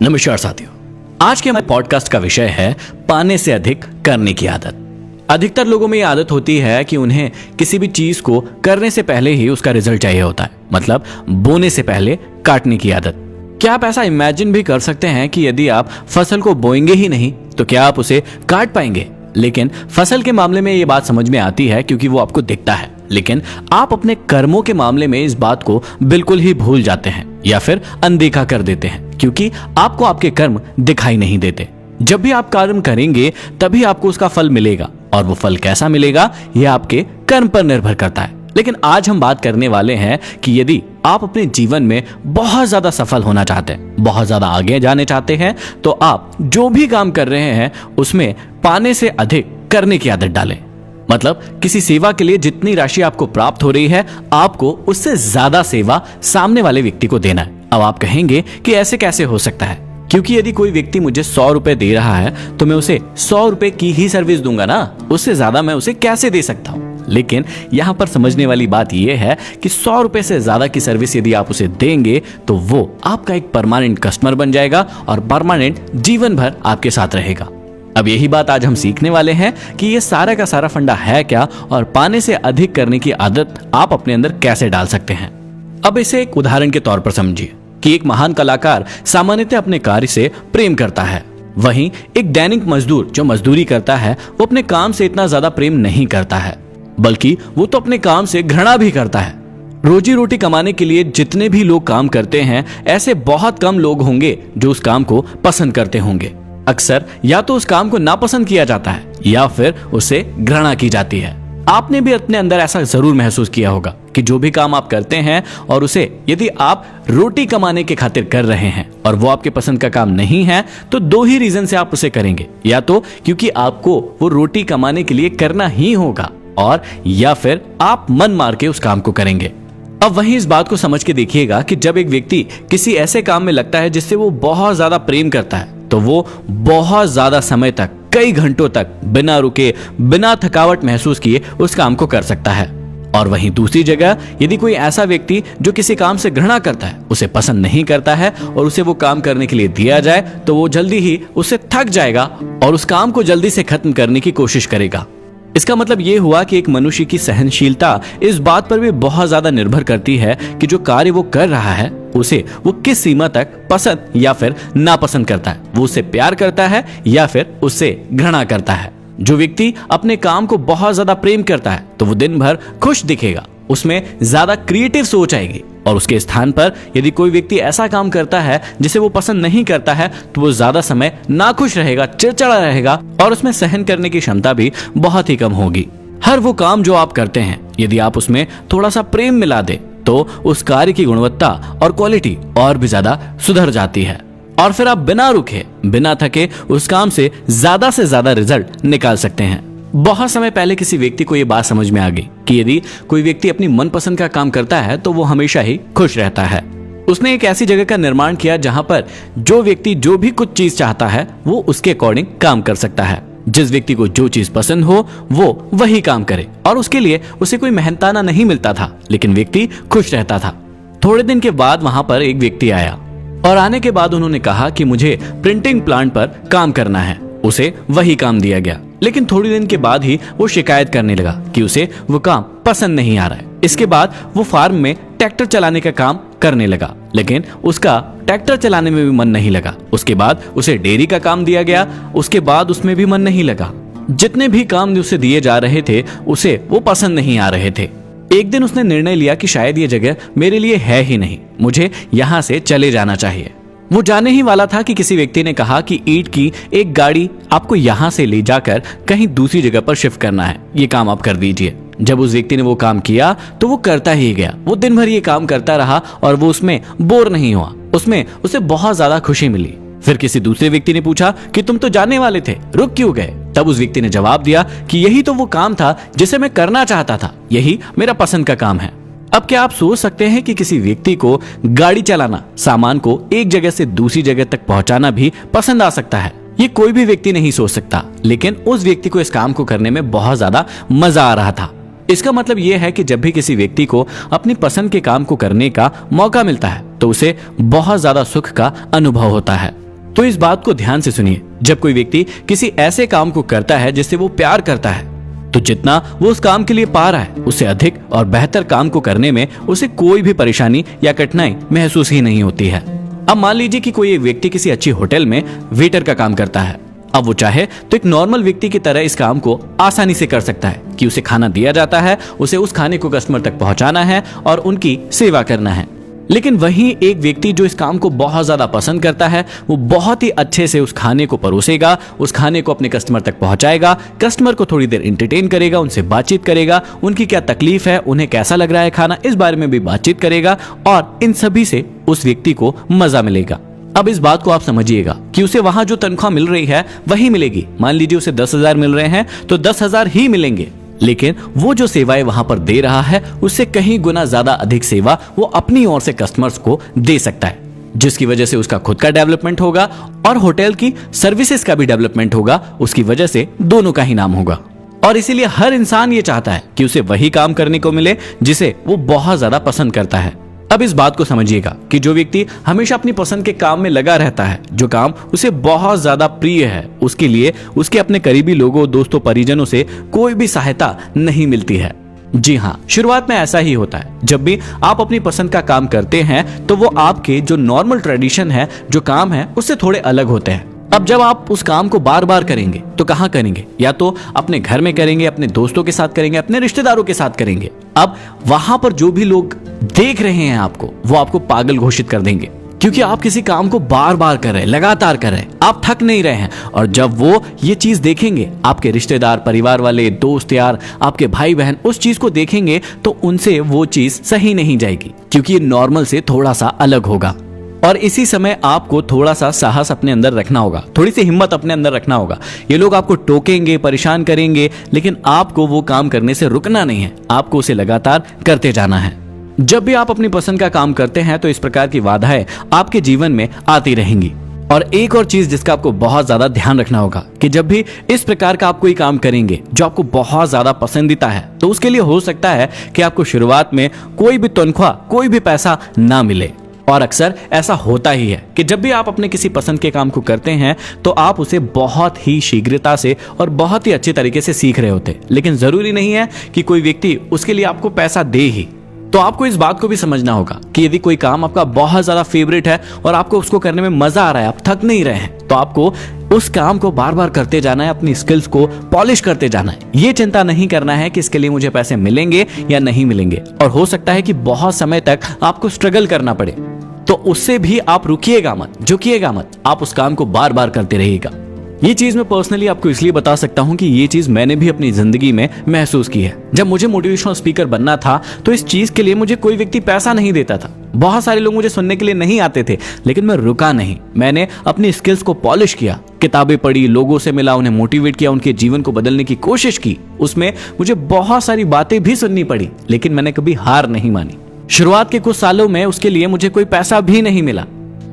नमस्कार साथियों, आज के हमारे पॉडकास्ट का विषय है पाने से अधिक करने की आदत। अधिकतर लोगों में ये आदत होती है कि उन्हें किसी भी चीज को करने से पहले ही उसका रिजल्ट चाहिए होता है, मतलब बोने से पहले काटने की आदत। क्या आप ऐसा इमेजिन भी कर सकते हैं कि यदि आप फसल को बोएंगे ही नहीं तो क्या आप उसे काट पाएंगे? लेकिन फसल के मामले में ये बात समझ में आती है क्योंकि वो आपको दिखता है, लेकिन आप अपने कर्मों के मामले में इस बात को बिल्कुल ही भूल जाते हैं या फिर अनदेखा कर देते हैं क्योंकि आपको आपके कर्म दिखाई नहीं देते। जब भी आप कर्म करेंगे तभी आपको उसका फल मिलेगा, और वो फल कैसा मिलेगा यह आपके कर्म पर निर्भर करता है। लेकिन आज हम बात करने वाले हैं कि यदि आप अपने जीवन में बहुत ज्यादा सफल होना चाहते हैं, बहुत ज्यादा आगे जाने चाहते हैं, तो आप जो भी काम कर रहे हैं उसमें पाने से अधिक करने की आदत डालें। मतलब किसी सेवा के लिए जितनी राशि आपको प्राप्त हो रही है, आपको उससे ज्यादा सेवा सामने वाले व्यक्ति को देना है। अब आप कहेंगे कि ऐसे कैसे हो सकता है, क्योंकि यदि कोई व्यक्ति मुझे 100 रुपए दे रहा है तो मैं उसे 100 रुपए की ही सर्विस दूंगा ना, उससे ज्यादा मैं उसे कैसे दे सकता हूँ। लेकिन यहाँ पर समझने वाली बात यह है कि 100 रुपए से ज्यादा की सर्विस यदि आप उसे देंगे तो वो आपका एक परमानेंट कस्टमर बन जाएगा और परमानेंट जीवन भर आपके साथ रहेगा। अब यही बात आज हम सीखने वाले हैं कि ये सारा का सारा फंडा है क्या और पाने से अधिक करने की आदत आप अपने अंदर कैसे डाल सकते हैं। अब इसे एक उदाहरण के तौर पर समझिए कि एक महान कलाकार सामान्यतः अपने कार्य से प्रेम करता है, वहीं एक दैनिक मजदूर जो मजदूरी करता है वो अपने काम से इतना ज्यादा प्रेम नहीं करता है, बल्कि वो तो अपने काम से घृणा भी करता है। रोजी रोटी कमाने के लिए जितने भी लोग काम करते हैं, ऐसे बहुत कम लोग होंगे जो उस काम को पसंद करते होंगे। अक्सर या तो उस काम को नापसंद किया जाता है या फिर उसे घृणा की जाती है। आपने भी अपने अंदर ऐसा जरूर महसूस किया होगा कि जो भी काम आप करते हैं और उसे यदि आप रोटी कमाने के खातिर कर रहे हैं और वो आपके पसंद का काम नहीं है, तो दो ही रीजन से आप उसे करेंगे, या तो क्योंकि आपको वो रोटी कमाने के लिए करना ही होगा, और या फिर आप मन मार के उस काम को करेंगे। अब वहीं इस बात को समझ के देखिएगा कि जब एक व्यक्ति किसी ऐसे काम में लगता है जिससे वो बहुत ज्यादा प्रेम करता है, तो वो बहुत ज्यादा समय तक, कई घंटों तक बिना रुके, बिना थकावट महसूस किए उस काम को कर सकता है। और वहीं दूसरी जगह यदि कोई ऐसा व्यक्ति जो किसी काम से घृणा करता है, उसे पसंद नहीं करता है और उसे वो काम करने के लिए दिया जाए तो वो जल्दी ही उससे थक जाएगा और उस काम को जल्दी से खत्म करने की कोशिश करेगा। इसका मतलब ये हुआ कि एक मनुष्य की सहनशीलता इस बात पर भी बहुत ज्यादा निर्भर करती है कि जो कार्य वो कर रहा है उसे वो किस सीमा तक पसंद या फिर नापसंद करता है। वो उससे प्यार करता है या फिर उससे घृणा करता है। जो व्यक्ति अपने काम को बहुत ज्यादा प्रेम करता है तो वो दिन भर खुश दिखेगा, उसमें ज्यादा क्रिएटिव सोच आएगी, और उसके स्थान पर यदि कोई व्यक्ति ऐसा काम करता है जिसे वो पसंद नहीं करता है तो वो ज्यादा समय नाखुश रहेगा, चिड़चिड़ा रहेगा, और उसमें सहन करने की क्षमता भी बहुत ही कम होगी। हर वो काम जो आप करते हैं यदि आप उसमें थोड़ा सा प्रेम मिला दे तो उस कार्य की गुणवत्ता और क्वालिटी और भी ज्यादा सुधर जाती है, और फिर आप बिना रुके, बिना थके उस काम से ज्यादा रिजल्ट निकाल सकते हैं। बहुत समय पहले किसी व्यक्ति को यह बात समझ में आ गई कि यदि कोई व्यक्ति अपनी मनपसंद का काम करता है तो वो हमेशा ही खुश रहता है। उसने एक ऐसी जगह का निर्माण किया जहां पर जो व्यक्ति जो भी कुछ चीज चाहता है वो उसके अकॉर्डिंग काम कर सकता है। जिस व्यक्ति को जो चीज पसंद हो वो वही काम करे, और उसके लिए उसे कोई मेहनताना नहीं मिलता था, लेकिन व्यक्ति खुश रहता था। थोड़े दिन के बाद वहां पर एक व्यक्ति आया, और आने के बाद उन्होंने कहा कि मुझे प्रिंटिंग प्लांट पर काम करना है। उसे वही काम दिया गया, लेकिन थोड़ी दिन के बाद ही वो शिकायत करने लगा कि उसे वो काम पसंद नहीं आ रहा है। इसके बाद वो फार्म में ट्रैक्टर चलाने का काम करने लगा, लेकिन उसका ट्रैक्टर चलाने में भी मन नहीं लगा। उसके बाद उसे डेयरी का काम दिया गया, उसके बाद उसमें भी मन नहीं लगा। जितने भी काम उसे दिए जा रहे थे उसे वो पसंद नहीं आ रहे थे। एक दिन उसने निर्णय लिया कि शायद ये जगह मेरे लिए है ही नहीं, मुझे यहाँ से चले जाना चाहिए। वो जाने ही वाला था कि किसी व्यक्ति ने कहा कि ईंट की एक गाड़ी आपको यहाँ से ले जाकर कहीं दूसरी जगह पर शिफ्ट करना है, ये काम आप कर दीजिए। जब उस व्यक्ति ने वो काम किया तो वो करता ही गया। वो दिन भर ये काम करता रहा और वो उसमें बोर नहीं हुआ, उसमें उसे बहुत ज्यादा खुशी मिली। फिर किसी दूसरे व्यक्ति ने पूछा कि तुम तो जाने वाले थे, रुक क्यों गए? तब उस व्यक्ति ने जवाब दिया कि यही तो वो काम था जिसे मैं करना चाहता था, यही मेरा पसंद का काम है। अब क्या आप सोच सकते हैं कि किसी व्यक्ति को गाड़ी चलाना, सामान को एक जगह से दूसरी जगह तक पहुंचाना भी पसंद आ सकता है? ये कोई भी व्यक्ति नहीं सोच सकता, लेकिन उस व्यक्ति को इस काम को करने में बहुत ज्यादा मजा आ रहा था। इसका मतलब यह है कि जब भी किसी व्यक्ति को अपनी पसंद के काम को करने का मौका मिलता है तो उसे बहुत ज्यादा सुख का अनुभव होता है। तो इस बात को ध्यान से सुनिए, जब कोई व्यक्ति किसी ऐसे काम को करता है जिससे वो प्यार करता है, तो जितना वो उस काम के लिए पा रहा है उससे अधिक और बेहतर काम को करने में उसे कोई भी परेशानी या कठिनाई महसूस ही नहीं होती है। अब मान लीजिए कि कोई एक व्यक्ति किसी अच्छी होटल में वेटर का काम करता है। अब वो चाहे तो एक नॉर्मल व्यक्ति की तरह इस काम को आसानी से कर सकता है कि उसे खाना दिया जाता है, उसे उस खाने को कस्टमर तक पहुंचाना है और उनकी सेवा करना है। लेकिन वहीं एक व्यक्ति जो इस काम को बहुत ज्यादा पसंद करता है, वो बहुत ही अच्छे से उस खाने को परोसेगा, उस खाने को अपने कस्टमर तक पहुंचाएगा, कस्टमर को थोड़ी देर एंटरटेन करेगा, उनसे बातचीत करेगा, उनकी क्या तकलीफ है, उन्हें कैसा लग रहा है खाना, इस बारे में भी बातचीत करेगा और इन सभी से उस व्यक्ति को मजा मिलेगा। अब इस बात को आप समझिएगा कि उसे वहां जो तनख्वाह मिल रही है वही मिलेगी। मान लीजिए उसे 10,000 मिल रहे हैं तो 10,000 ही मिलेंगे, लेकिन वो जो सेवाएं वहां पर दे रहा है उससे कहीं गुना ज्यादा अधिक सेवा वो अपनी ओर से कस्टमर्स को दे सकता है, जिसकी वजह से उसका खुद का डेवलपमेंट होगा और होटल की सर्विसेज का भी डेवलपमेंट होगा। उसकी वजह से दोनों का ही नाम होगा और इसीलिए हर इंसान ये चाहता है कि उसे वही काम करने को मिले जिसे वो बहुत ज्यादा पसंद करता है। अब इस बात को समझिएगा कि जो व्यक्ति हमेशा अपनी पसंद के काम में लगा रहता है, जो काम उसे बहुत ज्यादा प्रिय है, उसके लिए उसके अपने करीबी लोगों, दोस्तों, परिजनों से कोई भी सहायता नहीं मिलती है। जी हाँ, शुरुआत में ऐसा ही होता है। जब भी आप अपनी पसंद का काम करते हैं तो वो आपके जो नॉर्मल ट्रेडिशन है, जो काम है, उससे थोड़े अलग होते हैं। अब जब आप उस काम को बार बार करेंगे तो कहाँ करेंगे? या तो अपने घर में करेंगे, अपने दोस्तों के साथ करेंगे, अपने रिश्तेदारों के साथ करेंगे। अब वहां पर जो भी लोग देख रहे हैं आपको, वो आपको पागल घोषित कर देंगे, क्योंकि आप किसी काम को बार बार कर रहे हैं, लगातार कर रहे हैं, आप थक नहीं रहे हैं। और जब वो ये चीज देखेंगे, आपके रिश्तेदार, परिवार वाले, दोस्त यार, आपके भाई बहन उस चीज को देखेंगे तो उनसे वो चीज सही नहीं जाएगी, क्योंकि ये नॉर्मल से थोड़ा सा अलग होगा। और इसी समय आपको थोड़ा सा साहस अपने अंदर रखना होगा, थोड़ी सी हिम्मत अपने अंदर रखना होगा। ये लोग आपको टोकेंगे, परेशान करेंगे, लेकिन आपको वो काम करने से रुकना नहीं है, आपको उसे लगातार करते जाना है। जब भी आप अपनी पसंद का काम करते हैं तो इस प्रकार की बाधाएं आपके जीवन में आती रहेंगी। और एक और चीज जिसका आपको बहुत ज्यादा ध्यान रखना होगा कि जब भी इस प्रकार का आप कोई काम करेंगे जो आपको बहुत ज्यादा पसंदीदा है, तो उसके लिए हो सकता है कि आपको शुरुआत में कोई भी तनख्वाह, कोई भी पैसा ना मिले। और अक्सर ऐसा होता ही है कि जब भी आप अपने किसी पसंद के काम को करते हैं तो आप उसे बहुत ही शीघ्रता से और बहुत ही अच्छे तरीके से सीख रहे होते, लेकिन जरूरी नहीं है कि कोई व्यक्ति उसके लिए आपको पैसा दे ही। तो आपको इस बात को भी समझना होगा कि यदि कोई काम आपका बहुत ज्यादा फेवरेट है और आपको उसको करने में मजा आ रहा है, आप थक नहीं रहे हैं, तो आपको उस काम को बार बार करते जाना है, अपनी स्किल्स को पॉलिश करते जाना है। ये चिंता नहीं करना है कि इसके लिए मुझे पैसे मिलेंगे या नहीं मिलेंगे, और हो सकता है कि बहुत समय तक आपको स्ट्रगल करना पड़े, तो उससे भी आप रुकिएगा मत, झुकिएगा मत, आप उस काम को बार बार करते रहिएगा। ये चीज मैं पर्सनली आपको इसलिए बता सकता हूँ कि ये चीज मैंने भी अपनी जिंदगी में महसूस की है। जब मुझे मोटिवेशनल स्पीकर बनना था तो इस चीज के लिए मुझे कोई व्यक्ति पैसा नहीं देता था, बहुत सारे लोग मुझे सुनने के लिए नहीं आते थे, लेकिन मैं रुका नहीं। मैंने अपनी स्किल्स को पॉलिश किया, किताबें पढ़ी, लोगों से मिला, उन्हें मोटिवेट किया, उनके जीवन को बदलने की कोशिश की। उसमें मुझे बहुत सारी बातें भी सुननी पड़ी, लेकिन मैंने कभी हार नहीं मानी। शुरुआत के कुछ सालों में उसके लिए मुझे कोई पैसा भी नहीं मिला,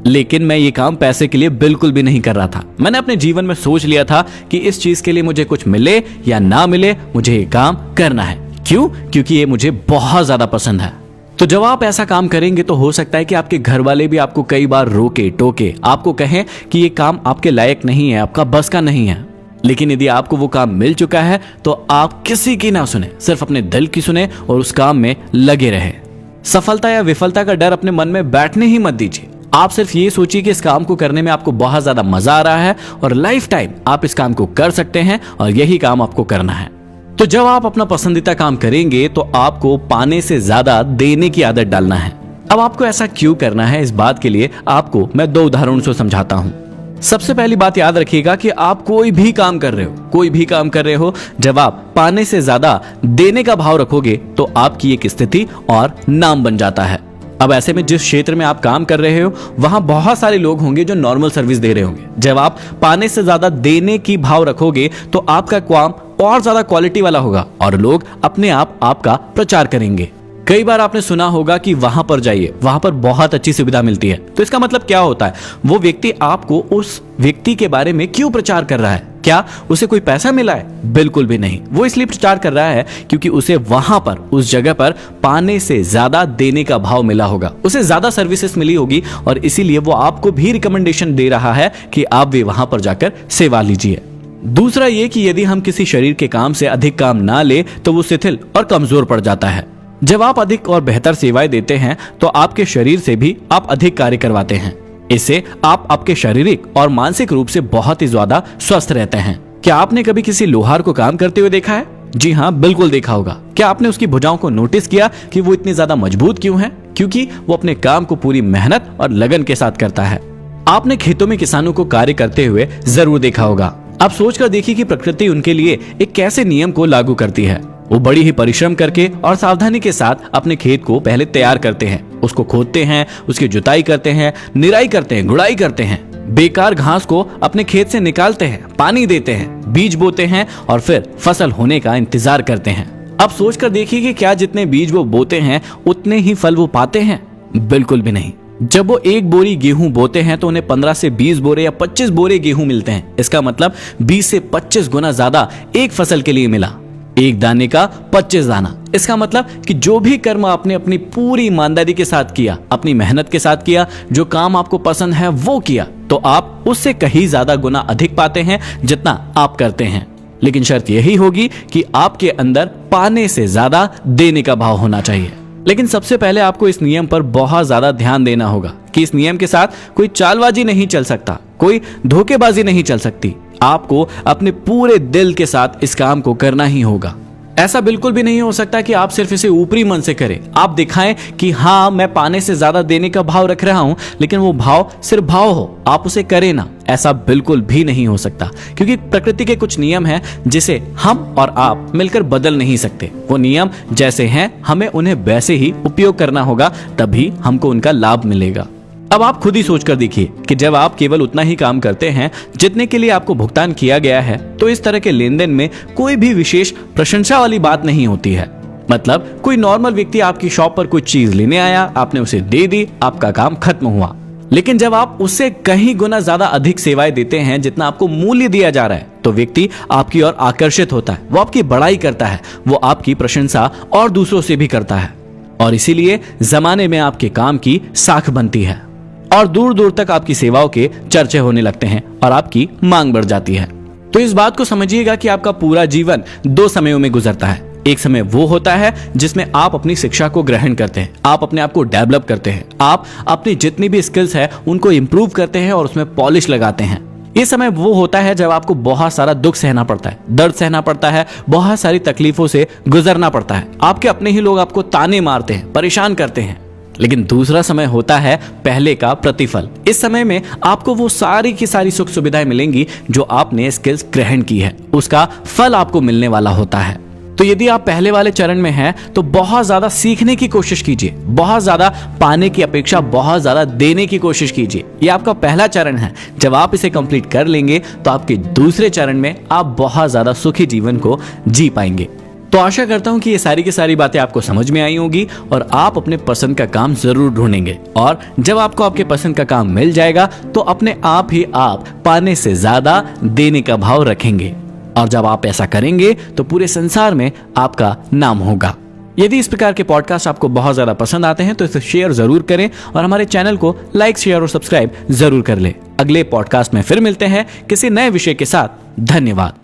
लेकिन मैं ये काम पैसे के लिए बिल्कुल भी नहीं कर रहा था। मैंने अपने जीवन में सोच लिया था कि इस चीज के लिए मुझे कुछ मिले या ना मिले, मुझे ये काम करना है। क्यों? क्योंकि ये मुझे बहुत ज्यादा पसंद है। तो जब आप ऐसा काम करेंगे तो हो सकता है कि आपके घर वाले भी आपको कई बार रोके टोके, आपको कहें कि ये काम आपके लायक नहीं है, आपका बस का नहीं है। लेकिन यदि आपको वो काम मिल चुका है तो आप किसी की ना सुने, सिर्फ अपने दिल की सुने और उस काम में लगे रहे। सफलता या विफलता का डर अपने मन में बैठने ही मत दीजिए। आप सिर्फ ये सोचिए कि इस काम को करने में आपको बहुत ज्यादा मजा आ रहा है और लाइफ टाइम आप इस काम को कर सकते हैं और यही काम आपको करना है। तो जब आप अपना पसंदीदा काम करेंगे तो आपको पाने से ज्यादा देने की आदत डालना है। अब आपको ऐसा क्यों करना है, इस बात के लिए आपको मैं 2 उदाहरणों से समझाता हूं। सबसे पहली बात याद रखिएगा कि आप कोई भी काम कर रहे हो, जब आप पाने से ज्यादा देने का भाव रखोगे तो आपकी एक स्थिति और नाम बन जाता है। अब ऐसे में जिस क्षेत्र में आप काम कर रहे हो वहां बहुत सारे लोग होंगे जो नॉर्मल सर्विस दे रहे होंगे। जब आप पाने से ज्यादा देने की भाव रखोगे तो आपका काम और ज्यादा क्वालिटी वाला होगा और लोग अपने आप आपका प्रचार करेंगे। कई बार आपने सुना होगा कि वहां पर जाइए, वहां पर बहुत अच्छी सुविधा मिलती है। तो इसका मतलब क्या होता है? वो व्यक्ति आपको उस व्यक्ति के बारे में क्यों प्रचार कर रहा है? क्या उसे कोई पैसा मिला है? बिल्कुल भी नहीं। वो इसलिए प्रचार कर रहा है क्योंकि उसे वहां पर, उस जगह पर पाने से ज्यादा देने का भाव मिला होगा, उसे ज्यादा सर्विसेज मिली होगी और इसीलिए वो आपको भी रिकमेंडेशन दे रहा है कि आप भी वहां पर जाकर सेवा लीजिए। दूसरा ये कि यदि हम किसी शरीर के काम से अधिक काम ना ले तो वो शिथिल और कमजोर पड़ जाता है। जब आप अधिक और बेहतर सेवाएं देते हैं तो आपके शरीर से भी आप अधिक कार्य करवाते हैं। इससे आप आपके शारीरिक और मानसिक रूप से बहुत ही ज्यादा स्वस्थ रहते हैं। क्या आपने कभी किसी लोहार को काम करते हुए देखा है? जी हाँ, बिल्कुल देखा होगा। क्या आपने उसकी भुजाओं को नोटिस किया कि वो इतनी ज्यादा मजबूत क्यों है? क्योंकि वो अपने काम को पूरी मेहनत और लगन के साथ करता है। आपने खेतों में किसानों को कार्य करते हुए जरूर देखा होगा। आप सोचकर देखिए कि प्रकृति उनके लिए एक कैसे नियम को लागू करती है। वो बड़ी ही परिश्रम करके और सावधानी के साथ अपने खेत को पहले तैयार करते हैं, उसको खोदते हैं, उसकी जुताई करते हैं, निराई करते हैं, गुड़ाई करते हैं, बेकार घास को अपने खेत से निकालते हैं, पानी देते हैं, बीज बोते हैं और फिर फसल होने का इंतजार करते हैं। अब सोचकर देखिए कि क्या जितने बीज वो बोते हैं उतने ही फल वो पाते हैं? बिल्कुल भी नहीं। जब वो एक बोरी गेहूं बोते हैं तो उन्हें 15 से 20 बोरे या 25 बोरे गेहूं मिलते हैं। इसका मतलब 20 से 25 गुना ज्यादा एक फसल के लिए मिला। एक दाने का 25 दाना। इसका मतलब कि जो भी कर्म आपने अपनी पूरी ईमानदारी के साथ किया, अपनी मेहनत के साथ किया, जो काम आपको पसंद है वो किया, तो आप उससे कहीं ज्यादा गुना अधिक पाते हैं जितना आप करते हैं। लेकिन शर्त यही होगी कि आपके अंदर पाने से ज्यादा देने का भाव होना चाहिए। लेकिन सबसे पहले आपको इस नियम पर बहुत ज्यादा ध्यान देना होगा कि इस नियम के साथ कोई चालबाजी नहीं चल सकता, कोई धोखेबाजी नहीं चल सकती। आपको अपने पूरे दिल के साथ इस काम को करना ही होगा। ऐसा बिल्कुल भी नहीं हो सकता कि आप सिर्फ इसे ऊपरी मन से करें, आप दिखाएं कि हाँ मैं पाने से ज्यादा देने का भाव रख रहा हूं, लेकिन वो भाव सिर्फ भाव हो, आप उसे करें ना। ऐसा बिल्कुल भी नहीं हो सकता क्योंकि प्रकृति के कुछ नियम हैं जिसे हम और आप मिलकर बदल नहीं सकते। वो नियम जैसे हैं हमें उन्हें वैसे ही उपयोग करना होगा, तभी हमको उनका लाभ मिलेगा। अब आप खुद ही सोचकर देखिए कि जब आप केवल उतना ही काम करते हैं जितने के लिए आपको भुगतान किया गया है, तो इस तरह के लेन देन में कोई भी विशेष प्रशंसा वाली बात नहीं होती है। मतलब कोई नॉर्मल व्यक्ति आपकी शॉप पर कुछ चीज लेने आया, आपने उसे दे दी, आपका काम खत्म हुआ। लेकिन जब आप उससे कहीं गुना ज्यादा अधिक सेवाएं देते हैं जितना आपको मूल्य दिया जा रहा है, तो व्यक्ति आपकी ओर आकर्षित होता है, वो आपकी बड़ाई करता है, वो आपकी प्रशंसा और दूसरों से भी करता है और इसीलिए जमाने में आपके काम की साख बनती है और दूर दूर तक आपकी सेवाओं के चर्चे होने लगते हैं और आपकी मांग बढ़ जाती है। तो इस बात को समझिएगा कि आपका पूरा जीवन 2 समयों में गुजरता है। एक समय वो होता है जिसमें आप अपनी शिक्षा को ग्रहण करते हैं, आप अपने आप को डेवलप करते हैं, आप अपनी जितनी भी स्किल्स है उनको इंप्रूव करते हैं और उसमें पॉलिश लगाते हैं। ये समय वो होता है जब आपको बहुत सारा दुख सहना पड़ता है, दर्द सहना पड़ता है, बहुत सारी तकलीफों से गुजरना पड़ता है, आपके अपने ही लोग आपको ताने मारते हैं, परेशान करते हैं। लेकिन दूसरा समय होता है पहले का प्रतिफल। इस समय में आपको वो सारी की सारी सुख सुविधाएं मिलेंगी जो आपने स्किल्स ग्रहण की है, उसका फल आपको मिलने वाला होता है। तो यदि आप पहले वाले चरण में हैं तो बहुत ज्यादा सीखने की कोशिश कीजिए, बहुत ज्यादा पाने की अपेक्षा बहुत ज्यादा देने की कोशिश कीजिए। ये आपका पहला चरण है। जब आप इसे कंप्लीट कर लेंगे तो आपके दूसरे चरण में आप बहुत ज्यादा सुखी जीवन को जी पाएंगे। तो आशा करता हूं कि ये सारी की सारी बातें आपको समझ में आई होंगी और आप अपने पसंद का काम जरूर ढूंढेंगे और जब आपको आपके पसंद का काम मिल जाएगा तो अपने आप ही आप पाने से ज्यादा देने का भाव रखेंगे और जब आप ऐसा करेंगे तो पूरे संसार में आपका नाम होगा। यदि इस प्रकार के पॉडकास्ट आपको बहुत ज्यादा पसंद आते हैं तो इसे शेयर जरूर करें और हमारे चैनल को लाइक, शेयर और सब्सक्राइब जरूर कर ले। अगले पॉडकास्ट में फिर मिलते हैं किसी नए विषय के साथ। धन्यवाद।